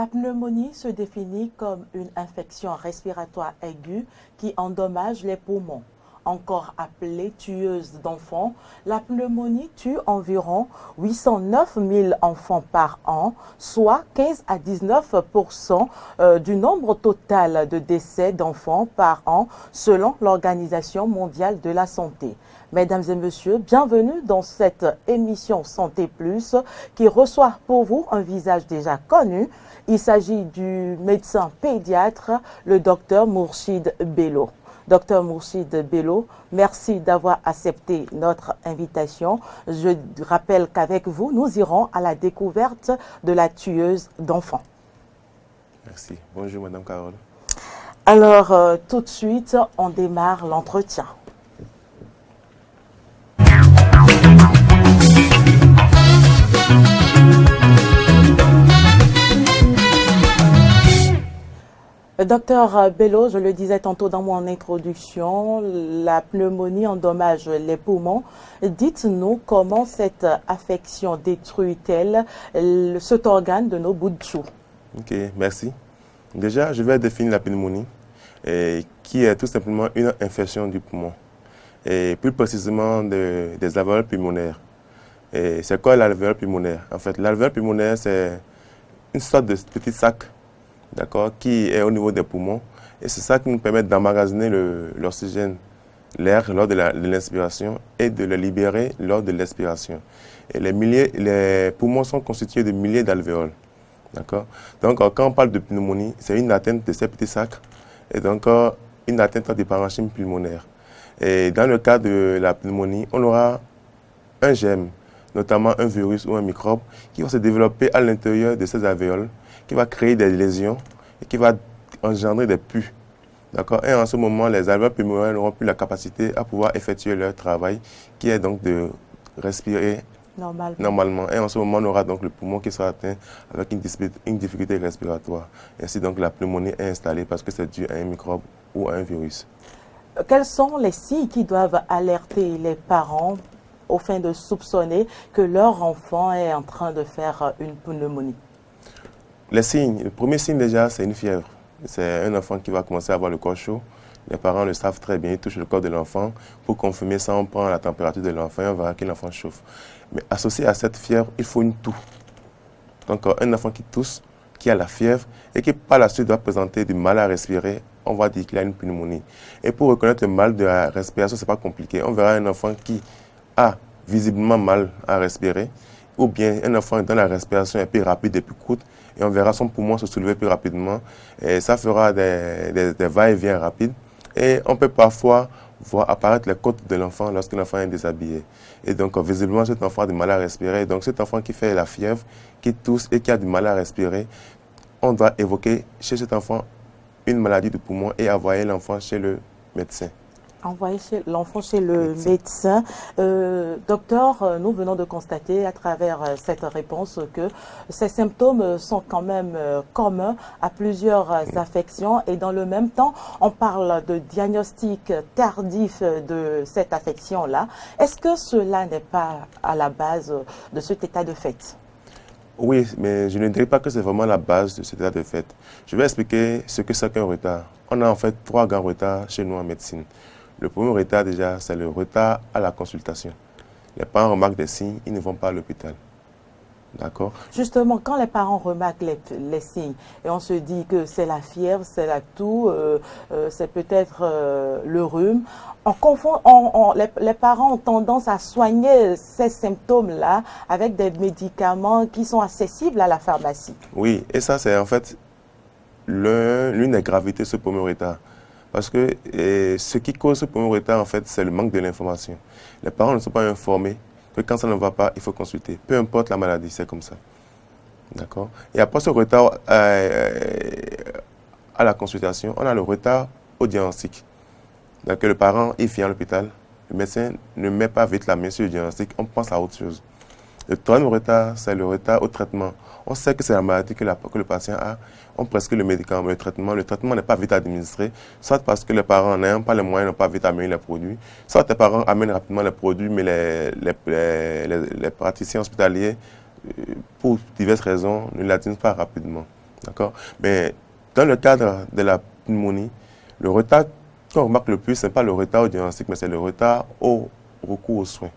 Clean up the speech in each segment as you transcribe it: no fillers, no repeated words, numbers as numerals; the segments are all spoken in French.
La pneumonie se définit comme une infection respiratoire aiguë qui endommage les poumons. Encore appelée tueuse d'enfants, la pneumonie tue environ 809 000 enfants par an, soit 15 à 19% du nombre total de décès d'enfants par an selon l'Organisation mondiale de la santé. Mesdames et messieurs, bienvenue dans cette émission Santé Plus qui reçoit pour vous un visage déjà connu. Il s'agit du médecin pédiatre, le docteur Mourchid Bello. Docteur Mourchid Bello, merci d'avoir accepté notre invitation. Je rappelle qu'avec vous, nous irons à la découverte de la tueuse d'enfants. Merci. Bonjour, Madame Carole. Alors, tout de suite, on démarre l'entretien. Docteur Bello, je le disais tantôt dans mon introduction, la pneumonie endommage les poumons. Dites-nous comment cette affection détruit-elle cet organe de nos bouts de chou. Ok, merci. Déjà, je vais définir la pneumonie, qui est tout simplement une infection du poumon, et plus précisément des alvéoles pulmonaires. C'est quoi l'alvéole pulmonaire? En fait, l'alvéole pulmonaire, c'est une sorte de petit sac, d'accord, qui est au niveau des poumons. Et c'est ça qui nous permet d'emmagasiner l'oxygène, l'air lors de l'inspiration et de le libérer lors de l'expiration. Et les poumons sont constitués de milliers d'alvéoles. D'accord. Donc, quand on parle de pneumonie, c'est une atteinte de ces petits sacs et donc une atteinte du parenchyme pulmonaire. Et dans le cas de la pneumonie, on aura un germe, notamment un virus ou un microbe, qui va se développer à l'intérieur de ces alvéoles, qui va créer des lésions et qui va engendrer des pus. D'accord. Et en ce moment, les alvéoles pulmonaires n'auront plus la capacité à pouvoir effectuer leur travail, qui est donc de respirer normalement. Et en ce moment, on aura donc le poumon qui sera atteint avec une difficulté respiratoire. Ainsi donc la pneumonie est installée parce que c'est dû à un microbe ou à un virus. Quels sont les signes qui doivent alerter les parents au fin de soupçonner que leur enfant est en train de faire une pneumonie? Les signes, le premier signe déjà, c'est une fièvre. C'est un enfant qui va commencer à avoir le corps chaud. Les parents le savent très bien, ils touchent le corps de l'enfant. Pour confirmer ça, on prend la température de l'enfant et on verra que l'enfant chauffe. Mais associé à cette fièvre, il faut une toux. Donc un enfant qui tousse, qui a la fièvre et qui par la suite doit présenter du mal à respirer, on va dire qu'il a une pneumonie. Et pour reconnaître le mal de la respiration, ce n'est pas compliqué. On verra un enfant qui a visiblement mal à respirer ou bien un enfant dont la respiration est plus rapide et plus courte et on verra son poumon se soulever plus rapidement et ça fera des va-et-vient rapides. Et on peut parfois voir apparaître les côtes de l'enfant lorsque l'enfant est déshabillé. Et donc, visiblement, cet enfant a du mal à respirer. Donc, cet enfant qui fait la fièvre, qui tousse et qui a du mal à respirer, on doit évoquer chez cet enfant une maladie du poumon et envoyer l'enfant chez le médecin. Envoyer l'enfant chez le médecin. Docteur, nous venons de constater à travers cette réponse que ces symptômes sont quand même communs à plusieurs affections et dans le même temps, on parle de diagnostic tardif de cette affection-là. Est-ce que cela n'est pas à la base de cet état de fait? Oui, mais je ne dirais pas que c'est vraiment la base de cet état de fait. Je vais expliquer ce que c'est qu'un retard. On a en fait 3 grands retards chez nous en médecine. Le premier retard déjà, c'est le retard à la consultation. Les parents remarquent des signes, ils ne vont pas à l'hôpital. D'accord? Justement, quand les parents remarquent les signes et on se dit que c'est la fièvre, c'est la toux, c'est peut-être le rhume, les parents ont tendance à soigner ces symptômes-là avec des médicaments qui sont accessibles à la pharmacie. Oui, et ça c'est en fait l'une des gravités de ce premier retard. Parce que ce qui cause ce premier retard, en fait, c'est le manque de l'information. Les parents ne sont pas informés que quand ça ne va pas, il faut consulter. Peu importe la maladie, c'est comme ça. D'accord? Et après ce retard à la consultation, on a le retard au diagnostic. Donc le parent, il vient à l'hôpital, le médecin ne met pas vite la main sur le diagnostic, on pense à autre chose. Le troisième retard, c'est le retard au traitement. On sait que c'est la maladie que le patient a. On prescrit le médicament, le traitement. Le traitement n'est pas vite administré, soit parce que les parents n'ayant pas les moyens, n'ont pas vite amené les produits, soit les parents amènent rapidement les produits, mais les praticiens hospitaliers, pour diverses raisons, ne l'administrent pas rapidement. D'accord? Mais dans le cadre de la pneumonie, le retard qu'on remarque le plus, ce n'est pas le retard au diagnostic, mais c'est le retard au recours aux soins.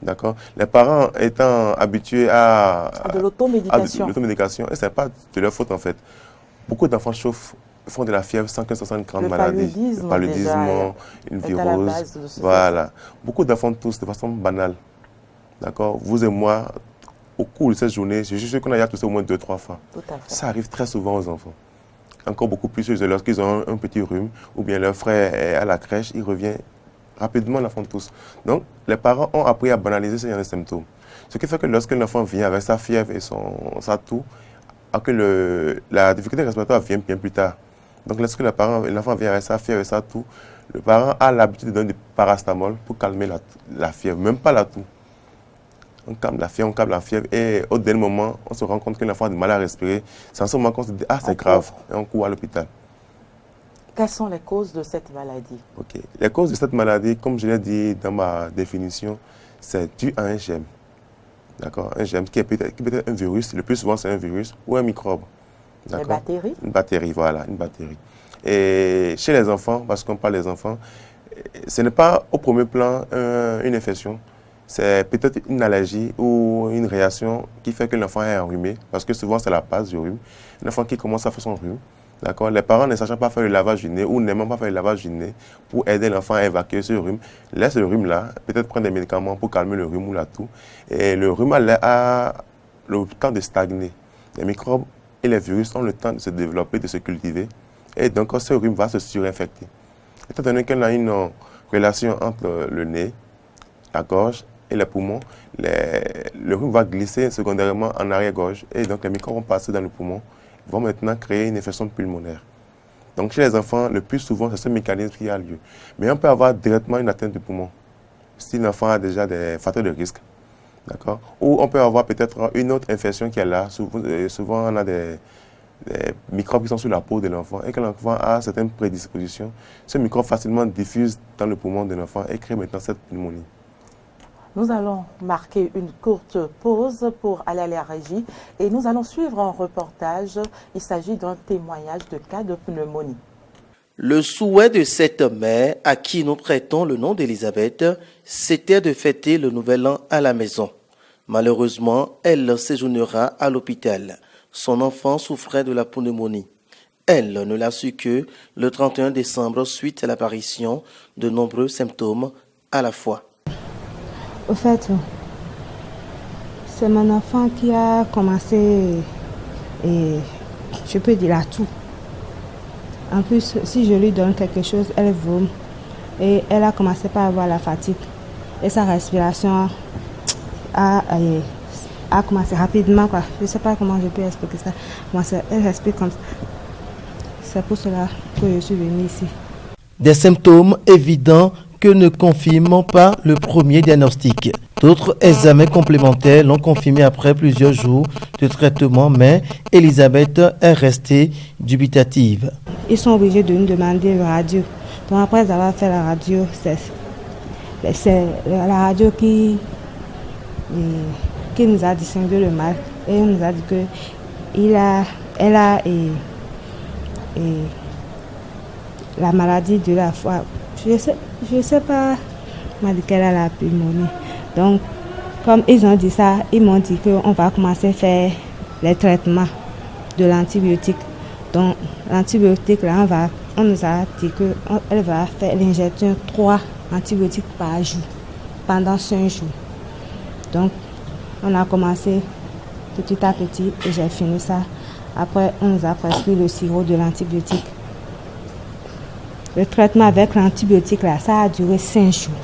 D'accord? Les parents étant habitués à De l'automédication. l'automédication, et ce n'est pas de leur faute en fait. Beaucoup d'enfants font de la fièvre sans que ce soit une grande maladie. Le paludisme, une virose. Voilà. Beaucoup d'enfants toussent de façon banale. D'accord? Vous et moi, au cours de cette journée, je suis sûr qu'on a toussé au moins 2-3 fois. Tout à fait. Ça arrive très souvent aux enfants. Encore beaucoup plus lorsqu'ils ont un petit rhume ou bien leur frère est à la crèche, il revient rapidement, l'enfant tousse. Donc, les parents ont appris à banaliser ce genre de symptômes. Ce qui fait que lorsque l'enfant vient avec sa fièvre et sa toux, la difficulté respiratoire vient bien plus tard. Donc, lorsque l'enfant vient avec sa fièvre et sa toux, le parent a l'habitude de donner du paracétamol pour calmer la fièvre, même pas la toux. On calme la fièvre et au dernier moment, on se rend compte que l'enfant a du mal à respirer. C'est en ce moment qu'on se dit, ah c'est grave, et on court à l'hôpital. Quelles sont les causes de cette maladie? Ok. Les causes de cette maladie, comme je l'ai dit dans ma définition, c'est dû à un germe. D'accord? Un germe qui peut être un virus, le plus souvent c'est un virus ou un microbe. Une bactérie? Une bactérie, voilà, une bactérie. Et chez les enfants, parce qu'on parle des enfants, ce n'est pas au premier plan une infection. C'est peut-être une allergie ou une réaction qui fait que l'enfant est enrhumé, parce que souvent c'est la base du rhume. Un enfant qui commence à faire son rhume, d'accord, les parents ne sachant pas faire le lavage du nez ou n'aimant pas faire le lavage du nez pour aider l'enfant à évacuer ce rhume, laisse le rhume là, peut-être prendre des médicaments pour calmer le rhume ou la toux. Et le rhume a le temps de stagner. Les microbes et les virus ont le temps de se développer, de se cultiver. Et donc ce rhume va se surinfecter. Étant donné qu'il y a une relation entre le nez, la gorge et les poumons, le rhume va glisser secondairement en arrière-gorge et donc les microbes vont passer dans le poumon, vont maintenant créer une infection pulmonaire. Donc chez les enfants, le plus souvent, c'est ce mécanisme qui a lieu. Mais on peut avoir directement une atteinte du poumon, si l'enfant a déjà des facteurs de risque. D'accord? Ou on peut avoir peut-être une autre infection qui est là. Souvent on a des microbes qui sont sur la peau de l'enfant et que l'enfant a certaines prédispositions. Ce microbe facilement diffuse dans le poumon de l'enfant et crée maintenant cette pneumonie. Nous allons marquer une courte pause pour aller à la régie et nous allons suivre un reportage. Il s'agit d'un témoignage de cas de pneumonie. Le souhait de cette mère, à qui nous prêtons le nom d'Elisabeth, c'était de fêter le nouvel an à la maison. Malheureusement, elle séjournera à l'hôpital. Son enfant souffrait de la pneumonie. Elle ne l'a su que le 31 décembre suite à l'apparition de nombreux symptômes à la fois. Au fait, c'est mon enfant qui a commencé, et je peux dire à tout. En plus, si je lui donne quelque chose, elle vomit. Et elle a commencé par avoir la fatigue. Et sa respiration a commencé rapidement, quoi. Je ne sais pas comment je peux expliquer ça. Elle respire comme ça. C'est pour cela que je suis venue ici. Des symptômes évidents que ne confirment pas le premier diagnostic. D'autres examens complémentaires l'ont confirmé après plusieurs jours de traitement, mais Elisabeth est restée dubitative. Ils sont obligés de nous demander la radio. Donc après avoir fait la radio, c'est la radio qui nous a distingué le mal. Et elle nous a dit que elle a la maladie de la foie. Je sais pas, m'a dit qu'elle a la pneumonie. Donc, comme ils ont dit ça, ils m'ont dit qu'on va commencer à faire les traitements de l'antibiotique. Donc, l'antibiotique, là, on nous a dit qu'elle va faire l'injection 3 antibiotiques par jour, pendant 5 jours. Donc, on a commencé petit à petit et j'ai fini ça. Après, on nous a prescrit le sirop de l'antibiotique. Le traitement avec l'antibiotique, là, ça a duré 5 jours.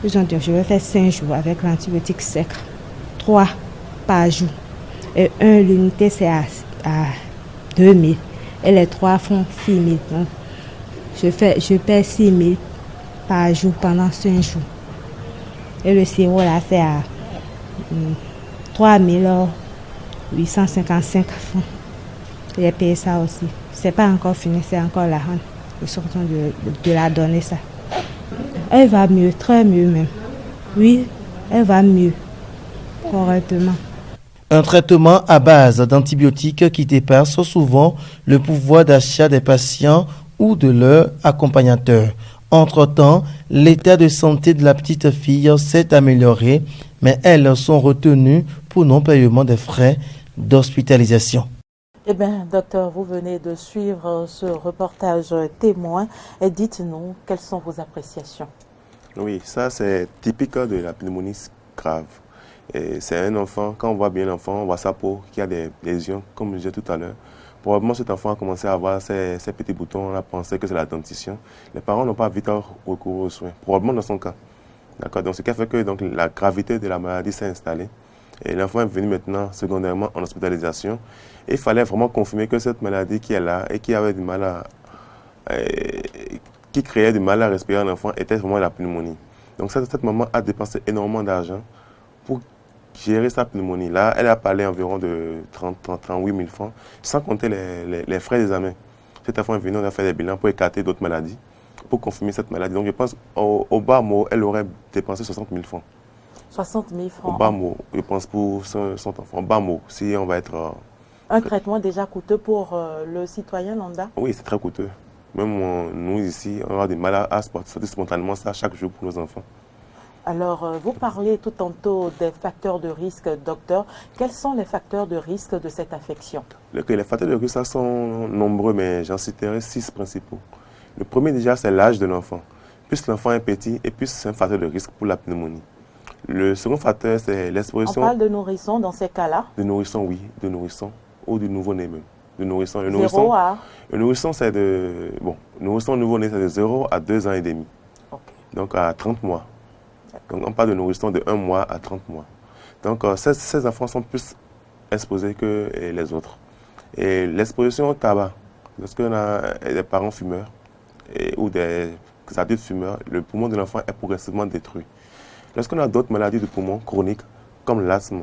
Ils ont dit, je vais faire 5 jours avec l'antibiotique sec. 3 par jour. Et l'unité, c'est à 2000. Et les 3 font 6000. Donc, je perds 6000 par jour pendant 5 jours. Et le sirop, là, c'est à 3855 francs. J'ai payé ça aussi. C'est pas encore fini, c'est encore la honte. Ils sont en train de la donner ça. Elle va mieux, très mieux même. Oui, elle va mieux, correctement. Un traitement à base d'antibiotiques qui dépasse souvent le pouvoir d'achat des patients ou de leurs accompagnateurs. Entre-temps, l'état de santé de la petite fille s'est amélioré, mais elles sont retenues pour non-paiement des frais d'hospitalisation. Eh bien, docteur, vous venez de suivre ce reportage témoin et dites-nous quelles sont vos appréciations. Oui, ça c'est typique de la pneumonie grave. C'est un enfant, quand on voit bien l'enfant, on voit sa peau qui a des lésions, comme je disais tout à l'heure. Probablement cet enfant a commencé à avoir ces petits boutons, on a pensé que c'est la dentition. Les parents n'ont pas vite recouru aux soins, probablement dans son cas. D'accord, donc ce qui a fait que donc, la gravité de la maladie s'est installée. Et l'enfant est venu maintenant secondairement en hospitalisation. Et il fallait vraiment confirmer que cette maladie qui est là et qui avait du mal qui créait du mal à respirer à l'enfant était vraiment la pneumonie. Donc cette maman a dépensé énormément d'argent pour gérer sa pneumonie. Là, elle a parlé environ de 38 000 francs, sans compter les frais d'examen. Cet enfant est venu, on a fait des bilans pour écarter d'autres maladies, pour confirmer cette maladie. Donc je pense au bas mot, elle aurait dépensé 60 000 francs. 60 000 francs. Au bas mot, je pense pour son enfant. Au bas mot, si on va être... Un traitement déjà coûteux pour le citoyen lambda? Oui, c'est très coûteux. Même nous ici, on a du mal à sortir spontanément ça chaque jour pour nos enfants. Alors, vous parlez tout tantôt des facteurs de risque, docteur. Quels sont les facteurs de risque de cette affection? Les facteurs de risque sont nombreux, mais j'en citerai 6 principaux. Le premier déjà, c'est l'âge de l'enfant. Plus l'enfant est petit, et plus c'est un facteur de risque pour la pneumonie. Le second facteur, c'est l'exposition... On parle de nourrisson dans ces cas-là? De nourrisson, oui, de nourrisson, ou du nouveau-né même. De nourrisson. Le nourrisson, c'est de... Bon, le nourrisson nouveau-né, c'est de 0 à 2 ans et demi. Okay. Donc à 30 mois. Donc on parle de nourrisson de 1 mois à 30 mois. Donc ces enfants sont plus exposés que les autres. Et l'exposition au tabac, lorsqu'on a des parents fumeurs ou des adultes fumeurs, le poumon de l'enfant est progressivement détruit. Lorsqu'on a d'autres maladies de poumon chroniques, comme l'asthme,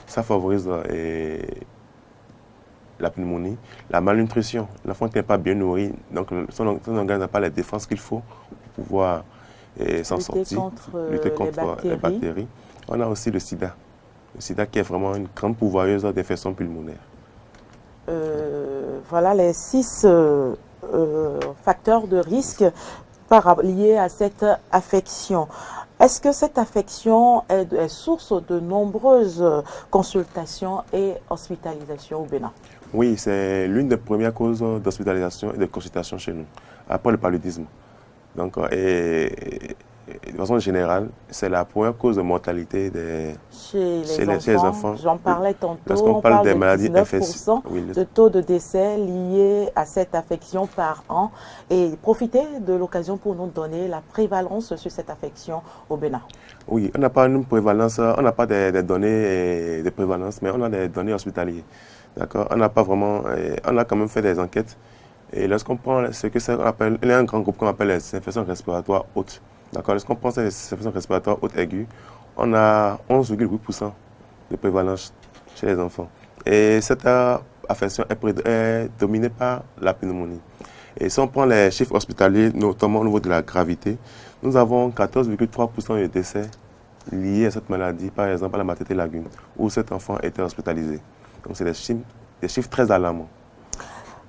ça favorise la pneumonie, la malnutrition. L'enfant qui n'est pas bien nourri, donc son organe n'a pas les défenses qu'il faut pour pouvoir s'en sortir, lutter contre les bactéries. On a aussi le sida. Le sida qui est vraiment une grande pourvoyeuse d'infections pulmonaires. Voilà les 6 facteurs de risque liés à cette affection. Est-ce que cette affection est source de nombreuses consultations et hospitalisations au Bénin? Oui, c'est l'une des premières causes d'hospitalisation et de consultation chez nous, après le paludisme. Donc, de façon générale, c'est la première cause de mortalité chez les enfants. J'en parlais tantôt, lorsqu'on parle des maladies infectieuses, de taux de décès liés à cette affection par an. Et profitez de l'occasion pour nous donner la prévalence sur cette affection au Bénin. Oui, on n'a pas une prévalence, on n'a pas des données de prévalence, mais on a des données hospitalières. D'accord, on n'a pas vraiment, on a quand même fait des enquêtes. Et lorsqu'on prend ce que ça appelle, il y a un grand groupe qu'on appelle les infections respiratoires hautes. D'accord, lorsqu'on prend ces infections respiratoires hautes aiguës, on a 11,8% de prévalence chez les enfants. Et cette affection est dominée par la pneumonie. Et si on prend les chiffres hospitaliers, notamment au niveau de la gravité, nous avons 14,3% de décès liés à cette maladie, par exemple à la maternité Lagune, où cet enfant était hospitalisé. Donc c'est des chiffres très alarmants.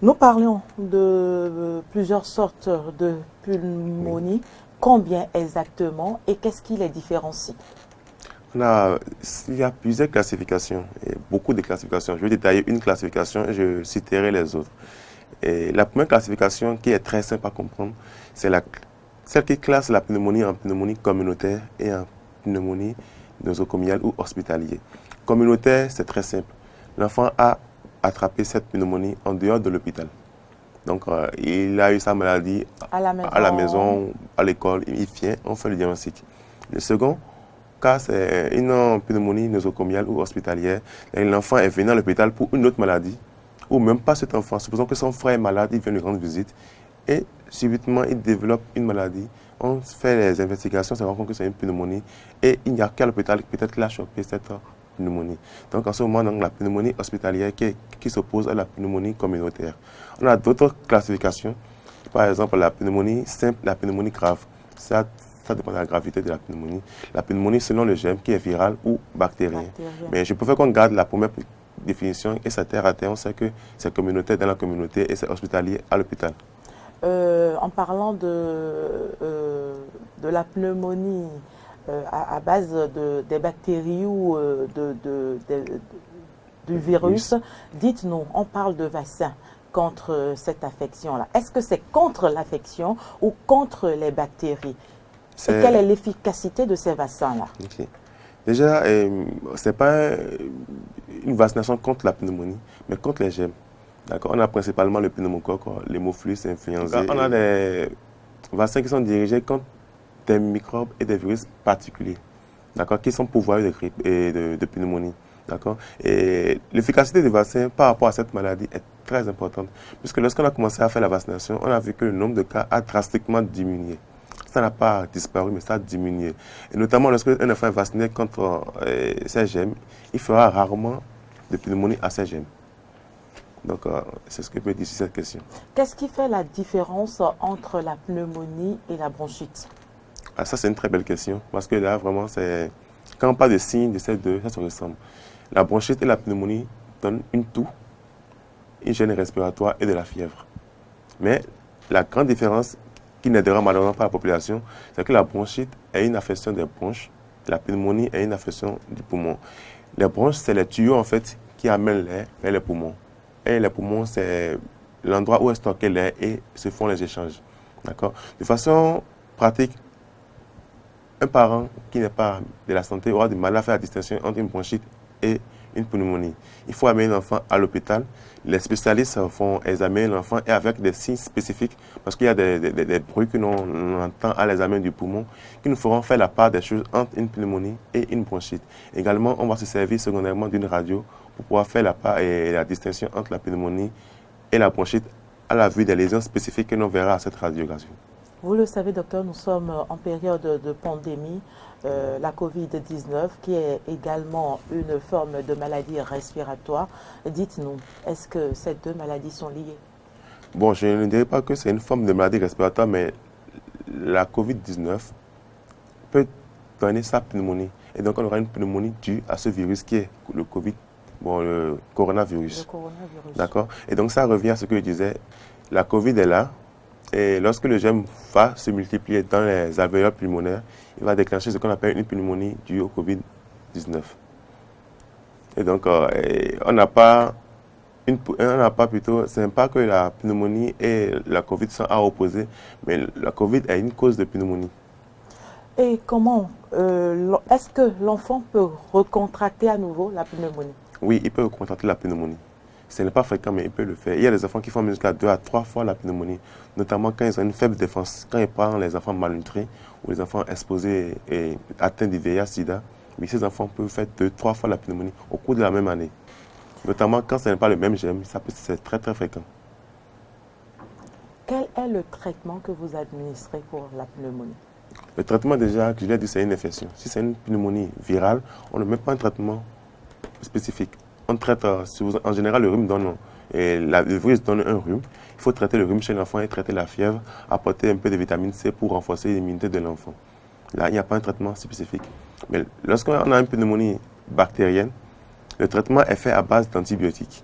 Nous parlons de plusieurs sortes de pneumonie. Combien exactement et qu'est-ce qui les différencie? Il y a plusieurs classifications, et beaucoup de classifications. Je vais détailler une classification et je citerai les autres. Et la première classification, qui est très simple à comprendre, c'est celle qui classe la pneumonie en pneumonie communautaire et en pneumonie nosocomiale ou hospitalière. Communautaire, c'est très simple. L'enfant a attrapé cette pneumonie en dehors de l'hôpital. Donc, il a eu sa maladie à la maison, à l'école, il vient, on fait le diagnostic. Le second cas, c'est une pneumonie nosocomiale ou hospitalière. L'enfant est venu à l'hôpital pour une autre maladie, ou même pas cet enfant. Supposons que son frère est malade, il vient lui rendre visite, et subitement, il développe une maladie. On fait les investigations, on se rend compte que c'est une pneumonie, et il n'y a qu'à l'hôpital, peut-être qu'il a chopé cette pneumonie. Donc en ce moment, la pneumonie hospitalière qui s'oppose à la pneumonie communautaire. On a d'autres classifications, par exemple la pneumonie simple, la pneumonie grave. Ça ça dépend de la gravité de la pneumonie. La pneumonie selon le germe qui est viral ou bactérien. Mais je préfère qu'on garde la première définition et c'est terre à terre, on sait que c'est communautaire dans la communauté et c'est hospitalier à l'hôpital. En parlant de la pneumonie à base des bactéries ou du virus, dites-nous, on parle de vaccin contre cette affection-là. Est-ce que c'est contre l'affection ou contre les bactéries? Et quelle est l'efficacité de ces vaccins-là? Okay. Déjà, ce n'est pas une vaccination contre la pneumonie, mais contre les germes. On a principalement le pneumocoque, l'hémophilus influenzae. On a des vaccins qui sont dirigés contre des microbes et des virus particuliers, qui sont pourvoyeurs de grippe et de pneumonie. Et l'efficacité des vaccins par rapport à cette maladie est très importante, puisque lorsqu'on a commencé à faire la vaccination, on a vu que le nombre de cas a drastiquement diminué. Ça n'a pas disparu, mais ça a diminué. Et notamment lorsqu'un enfant est vacciné contre ces germes, il fera rarement de pneumonie à ces germes. Donc, c'est ce que je peux dire sur cette question. Qu'est-ce qui fait la différence entre la pneumonie et la bronchite? Ça, c'est une très belle question, parce que là, vraiment, quand on parle de signes de ces deux, ça se ressemble. La bronchite et la pneumonie donnent une toux, une gêne respiratoire et de la fièvre. Mais la grande différence qui n'aidera malheureusement pas la population, c'est que la bronchite est une affection des bronches, la pneumonie est une affection du poumon. Les bronches, c'est les tuyaux en fait qui amènent l'air vers les poumons. Et les poumons, c'est l'endroit où est stocké l'air et se font les échanges. De façon pratique, un parent qui n'est pas de la santé aura du mal à faire la distinction entre une bronchite et une pneumonie. Il faut amener l'enfant à l'hôpital. Les spécialistes vont examiner l'enfant et avec des signes spécifiques, parce qu'il y a des bruits que l'on entend à l'examen du poumon, qui nous feront faire la part des choses entre une pneumonie et une bronchite. Également, on va se servir secondairement d'une radio pour pouvoir faire la part et la distinction entre la pneumonie et la bronchite à la vue des lésions spécifiques que l'on verra à cette radiographie. Vous le savez, docteur, nous sommes en période de pandémie, la Covid-19, qui est également une forme de maladie respiratoire. Dites-nous, est-ce que ces deux maladies sont liées? Bon, je ne dirais pas que c'est une forme de maladie respiratoire, mais la Covid-19 peut donner sa pneumonie. Et donc, on aura une pneumonie due à ce virus qui est le le coronavirus. Le coronavirus. D'accord. Et donc, ça revient à ce que je disais. La Covid est là. Et lorsque le germe va se multiplier dans les alvéoles pulmonaires, il va déclencher ce qu'on appelle une pneumonie due au Covid-19. Et donc, on n'a pas plutôt, ce n'est pas que la pneumonie et la Covid sont à opposer, mais la Covid est une cause de pneumonie. Et comment est-ce que l'enfant peut recontracter à nouveau la pneumonie? Oui, il peut recontracter la pneumonie. Ce n'est pas fréquent, mais il peut le faire. Il y a des enfants qui font jusqu'à 2 à 3 fois la pneumonie, notamment quand ils ont une faible défense. Quand ils prennent les enfants malnutris ou les enfants exposés et atteints du VIH-Sida, mais ces enfants peuvent faire 2-3 fois la pneumonie au cours de la même année. Notamment quand ce n'est pas le même germe, c'est très très fréquent. Quel est le traitement que vous administrez pour la pneumonie? Le traitement, déjà, je l'ai dit, c'est une infection. Si c'est une pneumonie virale, on ne met pas un traitement spécifique. On traite, en général, le rhume donne, et le virus donne un rhume. Il faut traiter le rhume chez l'enfant et traiter la fièvre, apporter un peu de vitamine C pour renforcer l'immunité de l'enfant. Là, il n'y a pas un traitement spécifique. Mais lorsqu'on a une pneumonie bactérienne, le traitement est fait à base d'antibiotiques.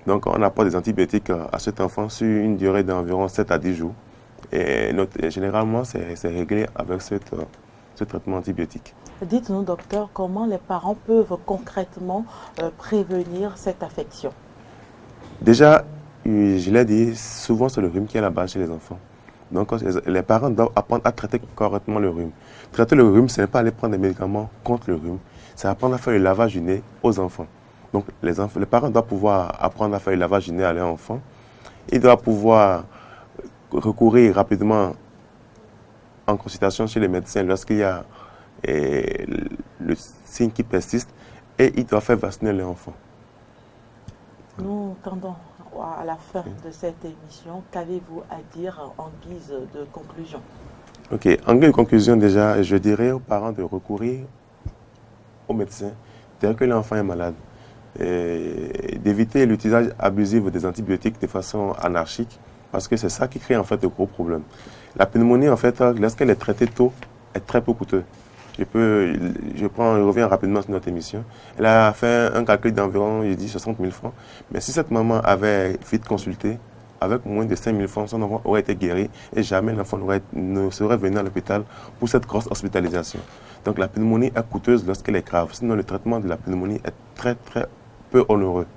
Donc, on apporte des antibiotiques à cet enfant sur une durée d'environ 7 à 10 jours. Et généralement, c'est réglé avec ce traitement antibiotique. Dites-nous, docteur, comment les parents peuvent concrètement prévenir cette affection? Déjà, je l'ai dit, souvent c'est le rhume qui est à la base chez les enfants. Donc, les parents doivent apprendre à traiter correctement le rhume. Traiter le rhume, ce n'est pas aller prendre des médicaments contre le rhume, c'est apprendre à faire le lavage du nez aux enfants. Donc, les parents doivent pouvoir apprendre à faire le lavage du nez à leurs enfants. Ils doivent pouvoir recourir rapidement en consultation chez les médecins lorsqu'il y a le signe qui persiste et ils doivent faire vacciner leurs enfants. Nous tendons à la fin de cette émission. Qu'avez-vous à dire en guise de conclusion? Ok, en guise de conclusion déjà, je dirais aux parents de recourir aux médecins dès que l'enfant est malade. D'éviter l'utilisation abusif des antibiotiques de façon anarchique parce que c'est ça qui crée en fait de gros problèmes. La pneumonie, en fait, lorsqu'elle est traitée tôt, est très peu coûteuse. Je reviens rapidement sur notre émission. Elle a fait un calcul d'environ, je dis 60 000 francs. Mais si cette maman avait vite consulté, avec moins de 5 000 francs, son enfant aurait été guéri et jamais l'enfant ne serait venu à l'hôpital pour cette grosse hospitalisation. Donc la pneumonie est coûteuse lorsqu'elle est grave. Sinon, le traitement de la pneumonie est très, très peu onéreux.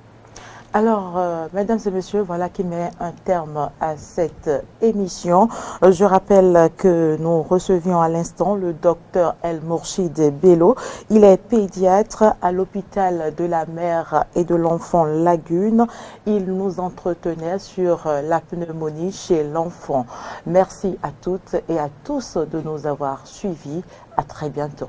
Alors, mesdames et messieurs, voilà qui met un terme à cette émission. Je rappelle que nous recevions à l'instant le docteur El Mourchid Bello. Il est pédiatre à l'hôpital de la mère et de l'enfant Lagune. Il nous entretenait sur la pneumonie chez l'enfant. Merci à toutes et à tous de nous avoir suivis. À très bientôt.